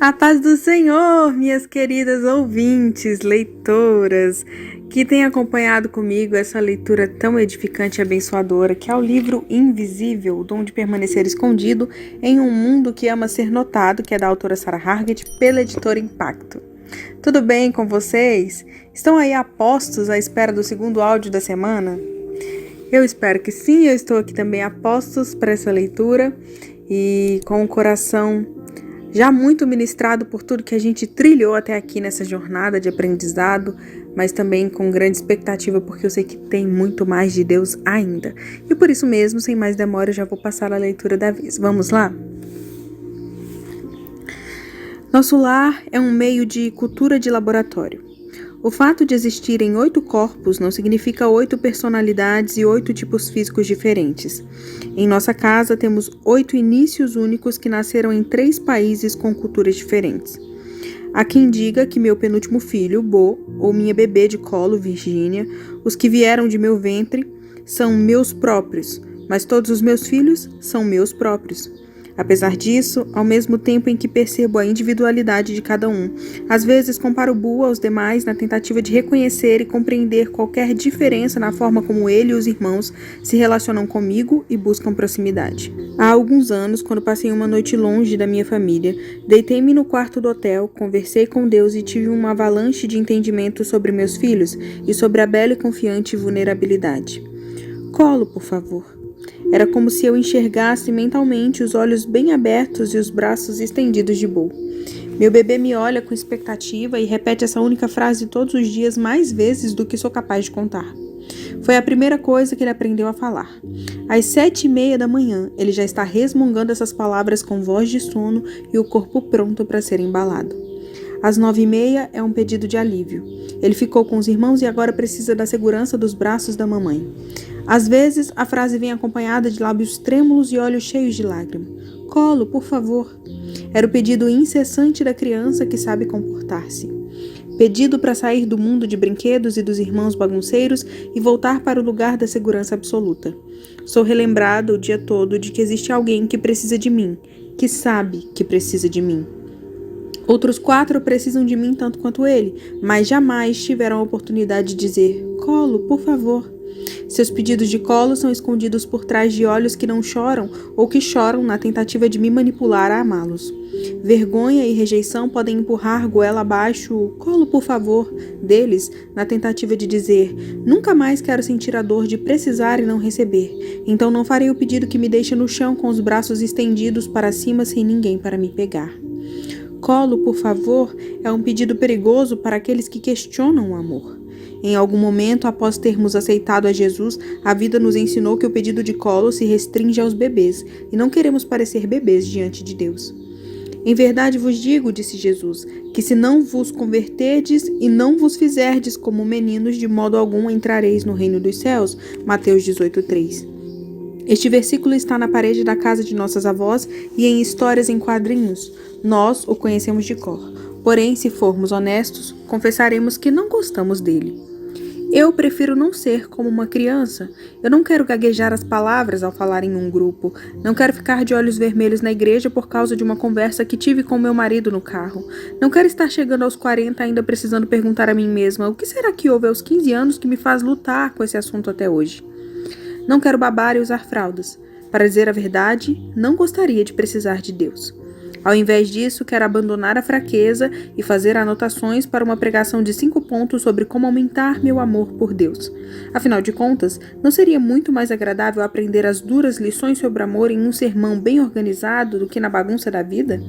A paz do Senhor, minhas queridas ouvintes, leitoras, que têm acompanhado comigo essa leitura tão edificante e abençoadora, que é o livro Invisível, o dom de permanecer escondido em um mundo que ama ser notado, que é da autora Sarah Hargett, pela editora Impacto. Tudo bem com vocês? Estão aí apostos à espera do segundo áudio da semana? Eu espero que sim, eu estou aqui também a postos para essa leitura e com o coração já muito ministrado por tudo que a gente trilhou até aqui nessa jornada de aprendizado, mas também com grande expectativa, porque eu sei que tem muito mais de Deus ainda. E por isso mesmo, sem mais demora, eu já vou passar a leitura da vez. Vamos lá? Nosso lar é um meio de cultura de laboratório. O fato de existirem 8 corpos não significa 8 personalidades e 8 tipos físicos diferentes. Em nossa casa temos 8 inícios únicos que nasceram em 3 países com culturas diferentes. Há quem diga que meu penúltimo filho, Bo, ou minha bebê de colo, Virgínia, os que vieram de meu ventre, são meus próprios, mas todos os meus filhos são meus próprios. Apesar disso, ao mesmo tempo em que percebo a individualidade de cada um, às vezes comparo Bo aos demais na tentativa de reconhecer e compreender qualquer diferença na forma como ele e os irmãos se relacionam comigo e buscam proximidade. Há alguns anos, quando passei uma noite longe da minha família, deitei-me no quarto do hotel, conversei com Deus e tive uma avalanche de entendimento sobre meus filhos e sobre a bela e confiante vulnerabilidade. Colo, por favor. Era como se eu enxergasse mentalmente os olhos bem abertos e os braços estendidos de Bo. Meu bebê me olha com expectativa e repete essa única frase todos os dias mais vezes do que sou capaz de contar. Foi a primeira coisa que ele aprendeu a falar. Às 7:30 da manhã, ele já está resmungando essas palavras com voz de sono e o corpo pronto para ser embalado. Às 9:30 é um pedido de alívio. Ele ficou com os irmãos e agora precisa da segurança dos braços da mamãe. Às vezes, a frase vem acompanhada de lábios trêmulos e olhos cheios de lágrima. Colo, por favor. Era o pedido incessante da criança que sabe comportar-se. Pedido para sair do mundo de brinquedos e dos irmãos bagunceiros e voltar para o lugar da segurança absoluta. Sou relembrado o dia todo de que existe alguém que precisa de mim, que sabe que precisa de mim. Outros 4 precisam de mim tanto quanto ele, mas jamais tiveram a oportunidade de dizer, colo, por favor. Seus pedidos de colo são escondidos por trás de olhos que não choram ou que choram na tentativa de me manipular a amá-los. Vergonha e rejeição podem empurrar goela abaixo o colo, por favor, deles, na tentativa de dizer, nunca mais quero sentir a dor de precisar e não receber, então não farei o pedido que me deixa no chão com os braços estendidos para cima sem ninguém para me pegar. Colo, por favor, é um pedido perigoso para aqueles que questionam o amor. Em algum momento, após termos aceitado a Jesus, a vida nos ensinou que o pedido de colo se restringe aos bebês, e não queremos parecer bebês diante de Deus. Em verdade vos digo, disse Jesus, que se não vos converterdes e não vos fizerdes como meninos, de modo algum entrareis no reino dos céus. Mateus 18:3. Este versículo está na parede da casa de nossas avós e em histórias em quadrinhos. Nós o conhecemos de cor. Porém, se formos honestos, confessaremos que não gostamos dele. Eu prefiro não ser como uma criança. Eu não quero gaguejar as palavras ao falar em um grupo. Não quero ficar de olhos vermelhos na igreja por causa de uma conversa que tive com meu marido no carro. Não quero estar chegando aos 40 ainda precisando perguntar a mim mesma o que será que houve aos 15 anos que me faz lutar com esse assunto até hoje. Não quero babar e usar fraldas. Para dizer a verdade, não gostaria de precisar de Deus. Ao invés disso, quero abandonar a fraqueza e fazer anotações para uma pregação de 5 pontos sobre como aumentar meu amor por Deus. Afinal de contas, não seria muito mais agradável aprender as duras lições sobre amor em um sermão bem organizado do que na bagunça da vida?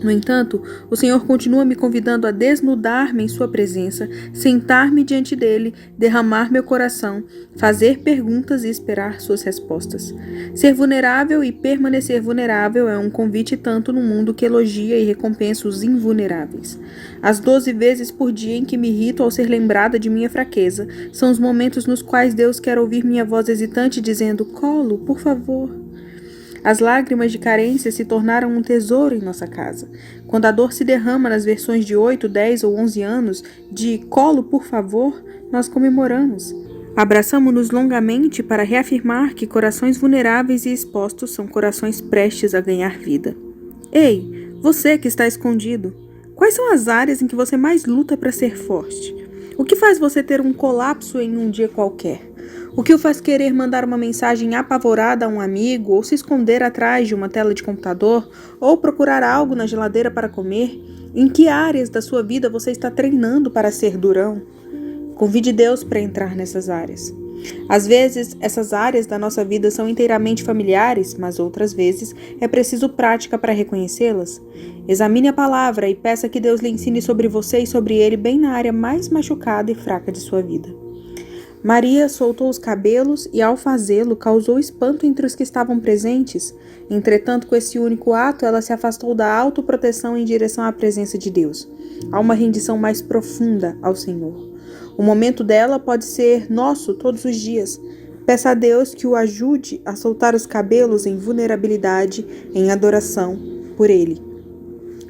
No entanto, o Senhor continua me convidando a desnudar-me em sua presença, sentar-me diante dele, derramar meu coração, fazer perguntas e esperar suas respostas. Ser vulnerável e permanecer vulnerável é um convite tanto no mundo que elogia e recompensa os invulneráveis. As 12 vezes por dia em que me irrito ao ser lembrada de minha fraqueza, são os momentos nos quais Deus quer ouvir minha voz hesitante dizendo, colo, por favor. As lágrimas de carência se tornaram um tesouro em nossa casa. Quando a dor se derrama nas versões de 8, 10 ou 11 anos, de colo, por favor, nós comemoramos. Abraçamo-nos longamente para reafirmar que corações vulneráveis e expostos são corações prestes a ganhar vida. Ei, Você que está escondido. Quais são as áreas em que você mais luta para ser forte? O que faz você ter um colapso em um dia qualquer? O que o faz querer mandar uma mensagem apavorada a um amigo, ou se esconder atrás de uma tela de computador, ou procurar algo na geladeira para comer? Em que áreas da sua vida você está treinando para ser durão? Convide Deus para entrar nessas áreas. Às vezes, essas áreas da nossa vida são inteiramente familiares, mas outras vezes é preciso prática para reconhecê-las. Examine a palavra e peça que Deus lhe ensine sobre você e sobre ele bem na área mais machucada e fraca de sua vida. Maria soltou os cabelos e, ao fazê-lo, causou espanto entre os que estavam presentes. Entretanto, com esse único ato, ela se afastou da autoproteção em direção à presença de Deus, a uma rendição mais profunda ao Senhor. O momento dela pode ser nosso todos os dias. Peça a Deus que o ajude a soltar os cabelos em vulnerabilidade, em adoração por Ele.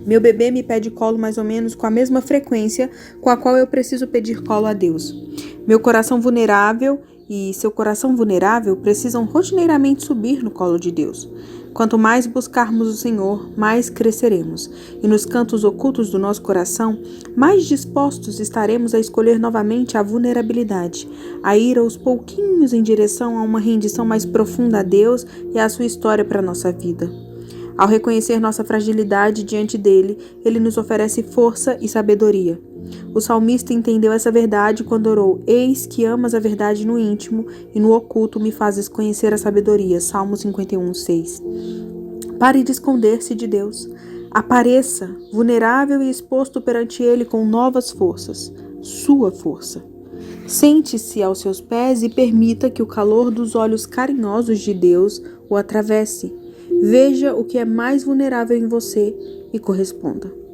Meu bebê me pede colo mais ou menos com a mesma frequência com a qual eu preciso pedir colo a Deus. Meu coração vulnerável e seu coração vulnerável precisam rotineiramente subir no colo de Deus. Quanto mais buscarmos o Senhor, mais cresceremos, e nos cantos ocultos do nosso coração, mais dispostos estaremos a escolher novamente a vulnerabilidade, a ir aos pouquinhos em direção a uma rendição mais profunda a Deus e à sua história para a nossa vida. Ao reconhecer nossa fragilidade diante dele, ele nos oferece força e sabedoria. O salmista entendeu essa verdade quando orou: Eis que amas a verdade no íntimo e no oculto me fazes conhecer a sabedoria. Salmo 51:6. Pare de esconder-se de Deus. Apareça, vulnerável e exposto perante ele com novas forças, sua força. Sente-se aos seus pés e permita que o calor dos olhos carinhosos de Deus o atravesse. Veja o que é mais vulnerável em você e corresponda.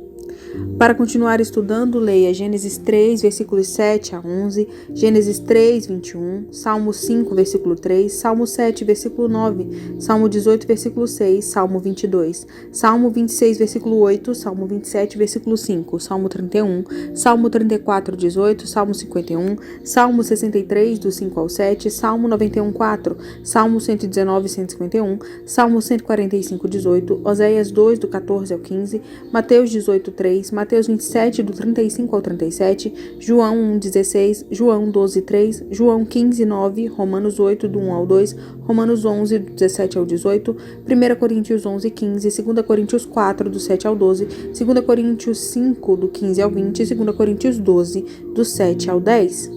Para continuar estudando, leia Gênesis 3, versículos 7 a 11, Gênesis 3, 21, Salmo 5, versículo 3, Salmo 7, versículo 9, Salmo 18, versículo 6, Salmo 22, Salmo 26, versículo 8, Salmo 27, versículo 5, Salmo 31, Salmo 34, 18, Salmo 51, Salmo 63, do 5 ao 7, Salmo 91, 4, Salmo 119, 151, Salmo 145, 18, Oséias 2, do 14 ao 15, Mateus 18, 3, Mateus 27, do 35 ao 37, João 1,16, João 12,3, João 15,9, Romanos 8, do 1 ao 2, Romanos 11, do 17 ao 18, 1 Coríntios 11,15, 2 Coríntios 4, do 7 ao 12, 2 Coríntios 5, do 15 ao 20, 2 Coríntios 12, do 7 ao 10.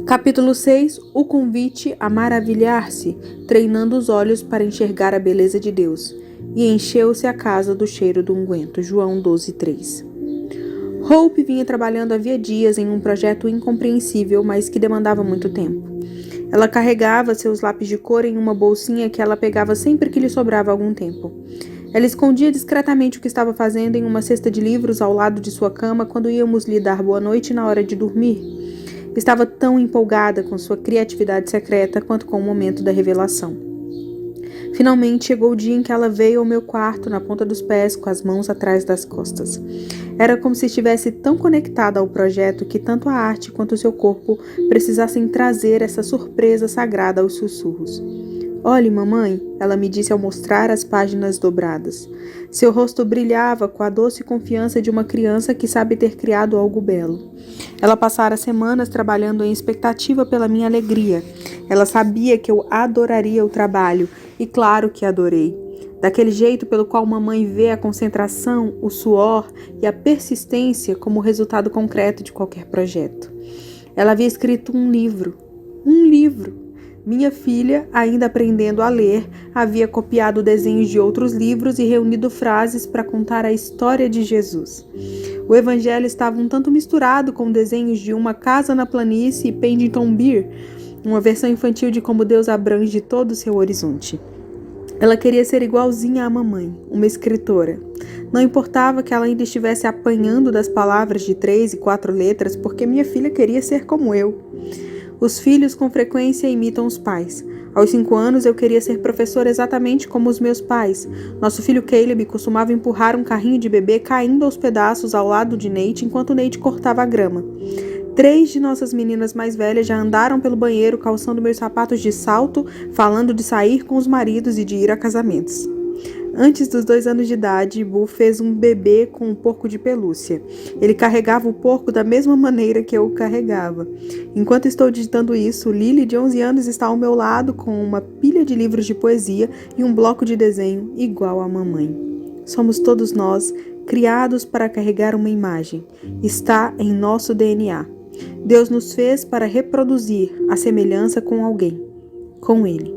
Capítulo 6. O convite a maravilhar-se, treinando os olhos para enxergar a beleza de Deus. E encheu-se a casa do cheiro do unguento. João 12:3. Hope vinha trabalhando havia dias em um projeto incompreensível, mas que demandava muito tempo. Ela carregava seus lápis de cor em uma bolsinha que ela pegava sempre que lhe sobrava algum tempo. Ela escondia discretamente o que estava fazendo em uma cesta de livros ao lado de sua cama quando íamos lhe dar boa noite na hora de dormir. Estava tão empolgada com sua criatividade secreta quanto com o momento da revelação. Finalmente chegou o dia em que ela veio ao meu quarto na ponta dos pés, com as mãos atrás das costas. Era como se estivesse tão conectada ao projeto que tanto a arte quanto o seu corpo precisassem trazer essa surpresa sagrada aos sussurros. Olhe, mamãe, ela me disse ao mostrar as páginas dobradas. Seu rosto brilhava com a doce confiança de uma criança que sabe ter criado algo belo. Ela passara semanas trabalhando em expectativa pela minha alegria. Ela sabia que eu adoraria o trabalho, e claro que adorei. Daquele jeito pelo qual mamãe vê a concentração, o suor e a persistência como resultado concreto de qualquer projeto. Ela havia escrito um livro. Um livro! Minha filha, ainda aprendendo a ler, havia copiado desenhos de outros livros e reunido frases para contar a história de Jesus. O evangelho estava um tanto misturado com desenhos de Uma Casa na Planície e Paddington Bear, uma versão infantil de como Deus abrange todo o seu horizonte. Ela queria ser igualzinha à mamãe, uma escritora. Não importava que ela ainda estivesse apanhando das palavras de 3 e 4 letras, porque minha filha queria ser como eu. Os filhos com frequência imitam os pais. Aos 5 anos eu queria ser professora exatamente como os meus pais. Nosso filho Caleb costumava empurrar um carrinho de bebê caindo aos pedaços ao lado de Nate enquanto Nate cortava a grama. 3 de nossas meninas mais velhas já andaram pelo banheiro calçando meus sapatos de salto, falando de sair com os maridos e de ir a casamentos. Antes dos 2 anos de idade, Bu fez um bebê com um porco de pelúcia. Ele carregava o porco da mesma maneira que eu o carregava. Enquanto estou digitando isso, Lily, de 11 anos, está ao meu lado com uma pilha de livros de poesia e um bloco de desenho igual à mamãe. Somos todos nós, criados para carregar uma imagem. Está em nosso DNA. Deus nos fez para reproduzir a semelhança com alguém, com Ele.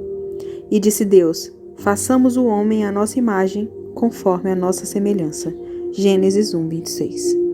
E disse Deus: façamos o homem à nossa imagem, conforme a nossa semelhança. Gênesis 1:26.